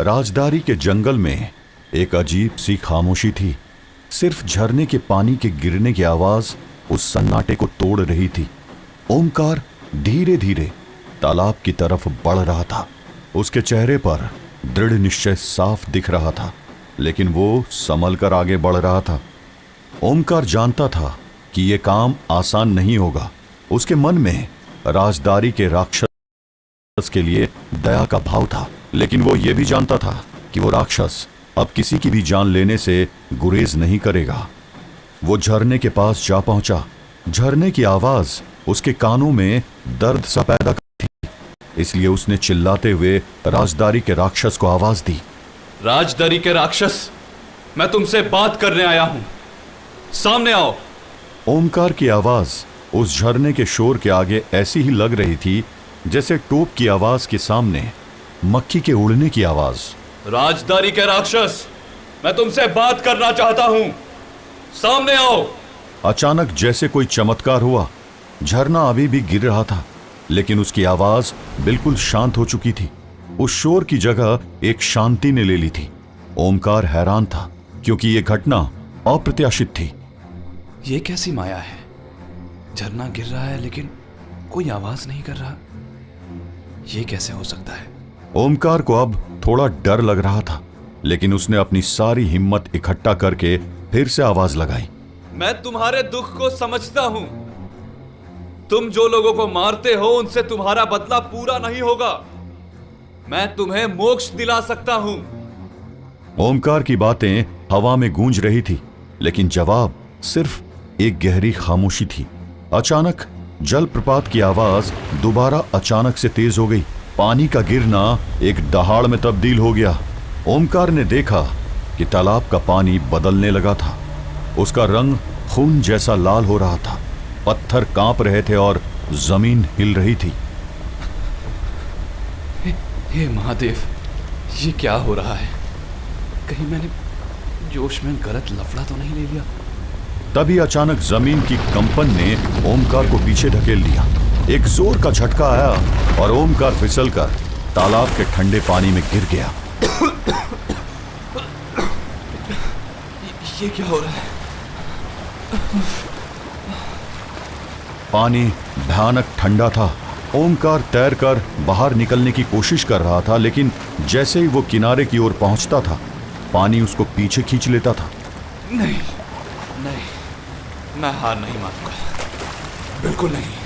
राजदारी के जंगल में एक अजीब सी खामोशी थी। सिर्फ झरने के पानी के गिरने की आवाज उस सन्नाटे को तोड़ रही थी। ओमकार धीरे धीरे तालाब की तरफ बढ़ रहा था। उसके चेहरे पर दृढ़ निश्चय साफ दिख रहा था, लेकिन वो संभल कर आगे बढ़ रहा था। ओमकार जानता था कि यह काम आसान नहीं होगा। उसके मन में राजदारी के राक्षस के लिए दया का भाव था, लेकिन वो ये भी जानता था कि वो राक्षस अब किसी की भी जान लेने से गुरेज नहीं करेगा। वो झरने के पास जा पहुंचा। झरने की आवाज उसके कानों में दर्द सा पैदा करती थी, इसलिए उसने चिल्लाते हुए राजदारी के राक्षस को आवाज दी। राजदारी के राक्षस, मैं तुमसे बात करने आया हूं, सामने आओ। ओमकार की आवाज उस झरने के शोर के आगे ऐसी ही लग रही थी जैसे टोप की आवाज के सामने मक्खी के उड़ने की आवाज। राजदारी के राक्षस, मैं तुमसे बात करना चाहता हूं, सामने आओ। अचानक जैसे कोई चमत्कार हुआ। झरना अभी भी गिर रहा था, लेकिन उसकी आवाज बिल्कुल शांत हो चुकी थी। उस शोर की जगह एक शांति ने ले ली थी। ओमकार हैरान था, क्योंकि यह घटना अप्रत्याशित थी। ये कैसी माया है? झरना गिर रहा है लेकिन कोई आवाज नहीं कर रहा। ये कैसे हो सकता है? ओमकार को अब थोड़ा डर लग रहा था, लेकिन उसने अपनी सारी हिम्मत इकट्ठा करके फिर से आवाज लगाई। मैं तुम्हारे दुख को समझता हूं। तुम जो लोगों को मारते हो उनसे तुम्हारा बदला पूरा नहीं होगा। मैं तुम्हें मोक्ष दिला सकता हूं। ओमकार की बातें हवा में गूंज रही थी, लेकिन जवाब सिर्फ एक गहरी खामोशी थी। अचानक जलप्रपात की आवाज दोबारा अचानक से तेज हो गई। पानी का गिरना एक दहाड़ में तब्दील हो गया। ओमकार ने देखा कि तालाब का पानी बदलने लगा था। उसका रंग खून जैसा लाल हो रहा था। पत्थर कांप रहे थे और जमीन हिल रही थी। हे महादेव, ये क्या हो रहा है? कहीं मैंने जोश में गलत लफड़ा तो नहीं ले लिया? तभी अचानक जमीन की कंपन ने ओमकार को पीछे धकेल दिया। एक जोर का झटका आया और ओमकार फिसलकर तालाब के ठंडे पानी में गिर गया। ये क्या हो रहा है? पानी भयानक ठंडा था। ओमकार तैरकर बाहर निकलने की कोशिश कर रहा था, लेकिन जैसे ही वो किनारे की ओर पहुंचता था, पानी उसको पीछे खींच लेता था। नहीं नहीं, मैं हार नहीं मानूंगा, बिल्कुल नहीं।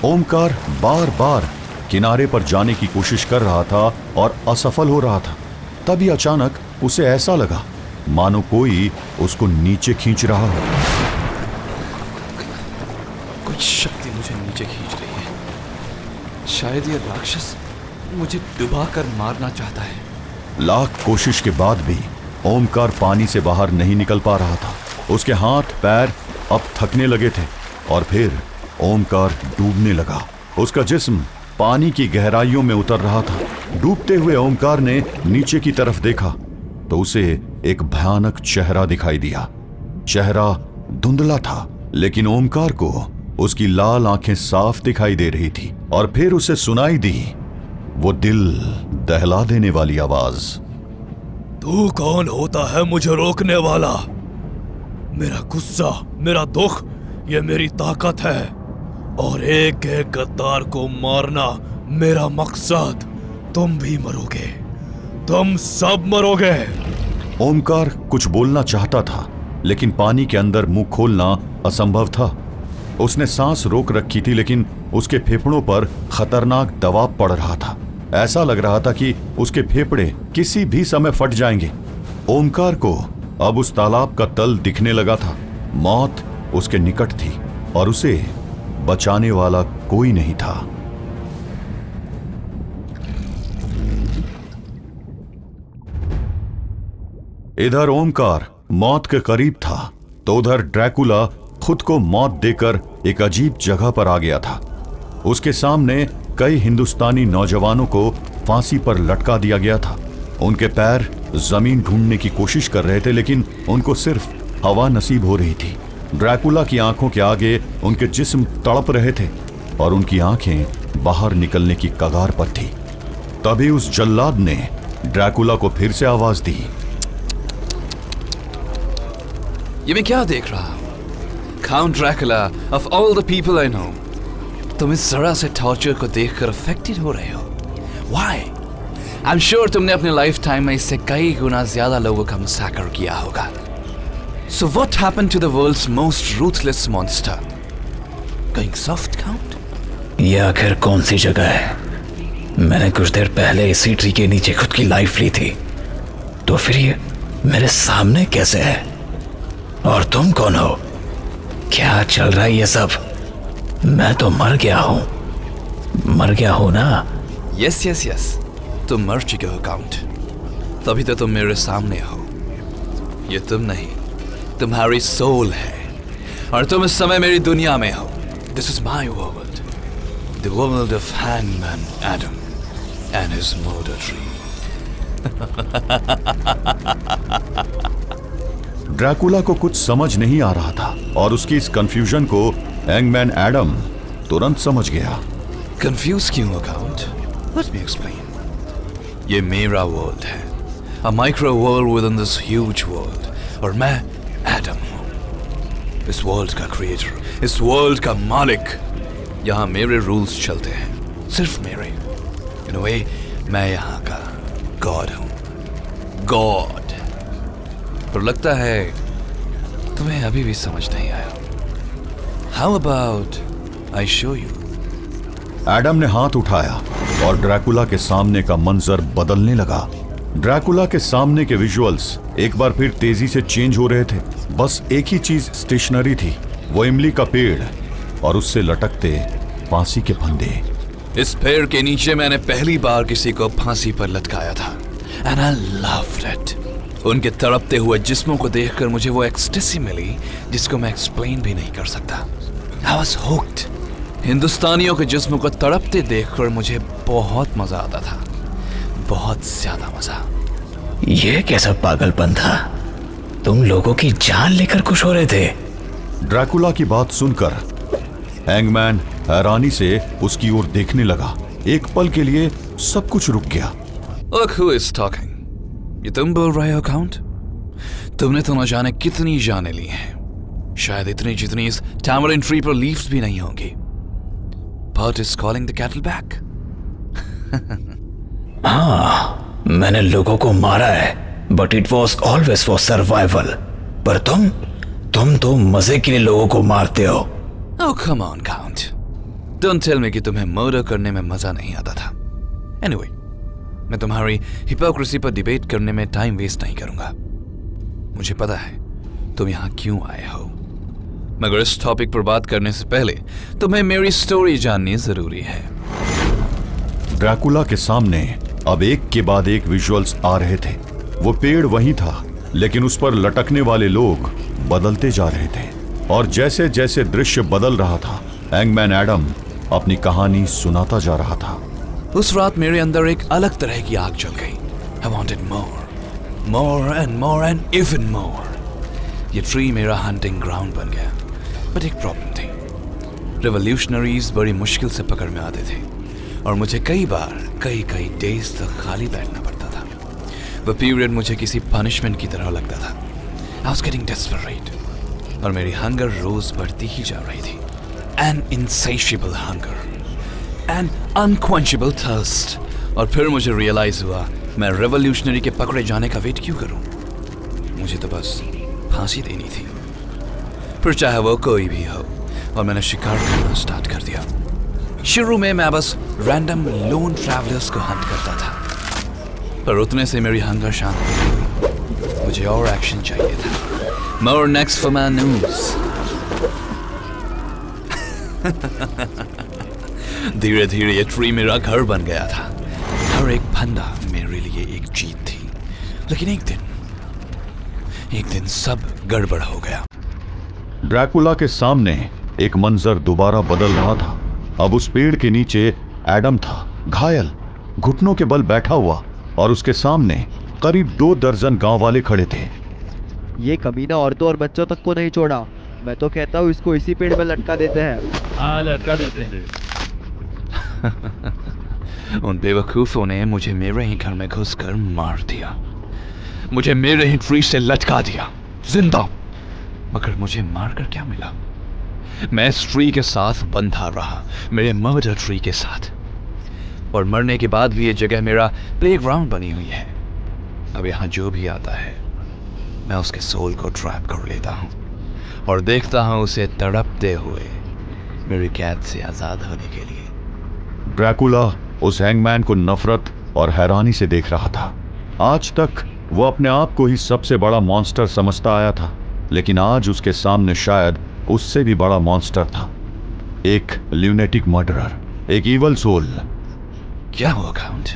ओमकार बार बार किनारे पर जाने की कोशिश कर रहा था और असफल हो रहा था। तभी अचानक उसे ऐसा लगा मानो कोई उसको नीचे खींच रहा हो। कुछ शक्ति मुझे नीचे खींच रही है। शायद ये राक्षस मुझे डुबा कर मारना चाहता है। लाख कोशिश के बाद भी ओमकार पानी से बाहर नहीं निकल पा रहा था। उसके हाथ पैर अब थकने लगे थे और फिर ओमकार डूबने लगा। उसका जिस्म पानी की गहराइयों में उतर रहा था। डूबते हुए ओमकार ने नीचे की तरफ देखा तो उसे एक भयानक चेहरा दिखाई दिया। चेहरा धुंधला था, लेकिन ओमकार को उसकी लाल आंखें साफ दिखाई दे रही थी। और फिर उसे सुनाई दी वो दिल दहला देने वाली आवाज। तू कौन होता है मुझे रोकने वाला? मेरा गुस्सा, मेरा दुख, ये मेरी ताकत है, और एक एक गद्दार को मारना मेरा मकसद। तुम भी मरोगे, तुम सब मरोगे। ओमकार कुछ बोलना चाहता था, लेकिन पानी के अंदर मुंह खोलना असंभव था। उसने सांस रोक रखी थी, लेकिन उसके फेफड़ों पर खतरनाक दबाव पड़ रहा था। ऐसा लग रहा था कि उसके फेफड़े किसी भी समय फट जाएंगे। ओमकार को अब उस तालाब का तल दिखने लगा था। मौत उसके निकट थी और उसे बचाने वाला कोई नहीं था। इधर ओमकार मौत के करीब था, तो उधर ड्रैकुला खुद को मौत देकर एक अजीब जगह पर आ गया था। उसके सामने कई हिंदुस्तानी नौजवानों को फांसी पर लटका दिया गया था। उनके पैर जमीन ढूंढने की कोशिश कर रहे थे, लेकिन उनको सिर्फ हवा नसीब हो रही थी। ड्रैकुला की आंखों के आगे उनके जिस्म तड़प रहे थे और उनकी आंखें बाहर निकलने की कगार पर थी। तभी उस जल्लाद ने ड्रैकुला को फिर से आवाज दी। ये मैं क्या देख रहा हूं? Count Dracula of all the people I know, तुम इस जरा से टॉर्चर को देखकर अफेक्टेड हो रहे हो। व्हाई? आई एम श्योर तुमने अपने लाइफ टाइम में इससे कई गुना ज्यादा लोगों का मसाकर किया होगा। So what happened to the world's most ruthless monster? Going soft count? ये आखिर कौन सी जगह है? मैंने कुछ देर पहले इसी ट्री के नीचे खुद की लाइफ ली थी, तो फिर ये मेरे सामने कैसे है? और तुम कौन हो? क्या चल रहा है ये सब? मैं तो मर गया हूं ना? यस यस यस, तुम मर चुके हो काउंट, तभी तो तुम मेरे सामने हो। ये तुम नहीं, तुम्हारी सोल है, और तुम इस समय मेरी दुनिया में हो। This is my world, the world of hangman Adam and his murder tree. Dracula को कुछ समझ नहीं आ रहा था और उसकी इस कंफ्यूजन को हैंगमैन एडम तुरंत समझ गया। कंफ्यूज क्यों हो काउंट? Let me explain. ये मेरा वर्ल्ड है, a micro world with in this huge world, और मैं एडम हूं, इस वर्ल्ड का क्रिएटर, इस वर्ल्ड का मालिक। यहां मेरे रूल्स चलते हैं, सिर्फ मेरे। इन अ वे मैं यहां का गॉड हूं, गॉड। पर लगता है तुम्हें अभी भी समझ नहीं आया। How about I show you? Adam ने हाथ उठाया और ड्रैकुला के सामने का मंजर बदलने लगा। ड्रैकुला के सामने के विजुअल्स एक बार फिर तेजी से चेंज हो रहे थे। बस एक ही चीज स्टेशनरी थी, वो इमली का पेड़ और उससे लटकते फांसी के फंदे। इस पेड़ के नीचे मैंने पहली बार किसी को फांसी पर लटकाया था, एंड आई लव्ड इट। उनके तड़पते हुए जिस्मों को देखकर मुझे वो एक्सटेसी मिली जिसको मैं एक्सप्लेन भी नहीं कर सकता। I was hooked. हिंदुस्तानियों के जिस्मों को तड़पते देखकर मुझे बहुत मजा आता था, बहुत ज्यादा मजा। ये कैसा पागलपन था? तुम लोगों की जान लेकर खुश हो रहे थे। ड्रैकुला की बात सुनकर हैंगमैन हैरानी से उसकी ओर देखने लगा। एक पल के लिए सब कुछ रुक गया। Look who is talking. ये तुम बोल रहे हो काउंट? तुमने तो न जाने कितनी जाने ली हैं, शायद इतनी जितनी इस टैमरिन ट्री पर लीव्स भी नहीं होंगी। Bird is calling the cattle back. हाँ, मैंने लोगों को मारा है, but it was always for survival. पर तुम तो मजे के लिए लोगों को मारते हो। Oh come on count. Don't tell me कि तुम्हें मर्डर करने में मजा नहीं आता था। Anyway, मैं तुम्हारी हिपोक्रेसी पर डिबेट करने में टाइम वेस्ट नहीं करूंगा। मुझे पता है तुम यहां क्यों आए हो, मगर इस टॉपिक पर बात करने से पहले तुम्हें मेरी स्टोरी जाननी जरूरी है। ड्रैकुला के सामने अब एक के बाद एक विजुअल्स आ रहे थे। वो पेड़ वही था, लेकिन उस पर लटकने वाले लोग बदलते जा रहे थे, और जैसे जैसे दृश्य बदल रहा था, हैंगमैन एडम अपनी कहानी सुनाता जा रहा था। उस रात मेरे अंदर एक अलग तरह की आग जल गई। I wanted more, more and more and even more. ये ट्री मेरा हंटिंग ग्राउंड बन गया, बट एक प्रॉब्लम थी। रेवोल्यूशनरीज बड़ी मुश्किल से पकड़ में आते थे, और मुझे कई बार कई डेज तक खाली बैठना पड़ता था। वह पीरियड मुझे किसी पनिशमेंट की तरह लगता था। I was getting desperate, और मेरी हंगर रोज बढ़ती ही जा रही थी। An insatiable hunger, an unquenchable thirst। और फिर मुझे रियलाइज हुआ, मैं रेवोल्यूशनरी के पकड़े जाने का वेट क्यों करूं? मुझे तो बस फांसी देनी थी, फिर चाहे वो कोई भी हो। और मैंने शिकार करना स्टार्ट कर दिया। शुरू में मैं बस रैंडम लोन ट्रैवलर्स को हंट करता था, पर उतने से मेरी हंगर शांत नहीं हुई। मुझे और एक्शन चाहिए था। More next for my news। धीरे धीरे ये ट्री मेरा घर बन गया था। हर एक फंदा मेरे लिए एक जीत थी। लेकिन एक दिन सब गड़बड़ हो गया। ड्रैकुला के सामने एक मंजर दोबारा बदल रहा था। अब उस पेड़ के नीचे एडम था, घायल, घुटनों के बल बैठा हुआ, और उसके सामने करीब 2 दर्जन गांव वाले खड़े थे। ये कमीना औरतों और बच्चों तक को नहीं छोड़ा। मैं तो कहता हूँ इसको इसी पेड़ में लटका देते हैं। हाँ, लटका देते हैं। उन बेवकूफ़ों ने मुझे मेरे ही घर में घुसकर मार दिया, मुझे मेरे ही ट्री से लटका दिया जिंदा। मगर मुझे मारकर क्या मिला? मैं इस ट्री के साथ बंधा रहा, मेरे मर्डर ट्री के साथ, और मरने के बाद भी ये जगह मेरा प्लेग्राउंड बनी हुई है। अब यहाँ जो भी आता है मैं उसके सोल को ट्रैप कर लेता हूँ और देखता हूँ उसे तड़पते हुए मेरी कैद से आज़ाद होने के लिए। ड्रैकुला उस हैंगमैन को नफरत और हैरानी से देख रहा था। आज तक वो अपने आप को ही सबसे बड़ा मॉन्स्टर समझता आया था, लेकिन आज उसके सामने शायद उससे भी बड़ा मॉन्स्टर था, एक ल्यूनेटिक मर्डरर, एक इवल सोल। क्या हुआ काउंट?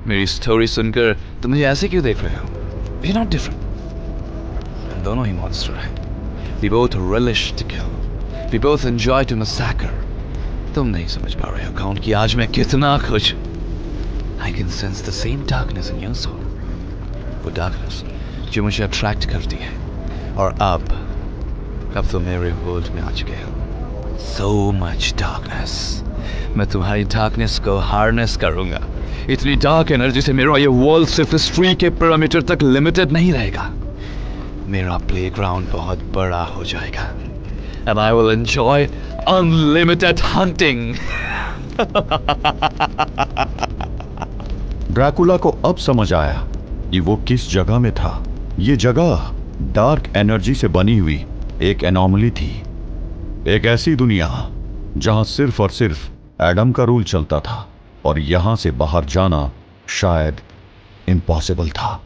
मेरी स्टोरी सुनकर तुम मुझे ऐसे क्यों देख रहे हो? We're not different. हम दोनों ही मॉन्स्टर हैं। We both relish to kill. We both enjoy to massacre. तुम नहीं समझ पा रहे हो काउंट कि आज मैं कितना खुश। I can sense the same darkness in your soul. वो darkness जो मुझे अट्रैक्ट करती है, और अब तो मेरे वर्ल्ड में आ चुके हो। So much darkness. मैं तुम्हारी डार्कनेस को हार्नेस करूंगा। इतनी डार्क एनर्जी से मेरा ये वर्ल्ड सिर्फ इस ट्री के पैरामीटर तक लिमिटेड नहीं रहेगा। मेरा प्लेग्राउंड बहुत बड़ा हो जाएगा। And I will enjoy unlimited hunting. Dracula को अब समझ आया कि वो किस जगह में था। ये जगह डार्क एनर्जी से बनी हुई एक एनॉमली थी, एक ऐसी दुनिया जहां सिर्फ और सिर्फ एडम का रूल चलता था, और यहां से बाहर जाना शायद इम्पॉसिबल था।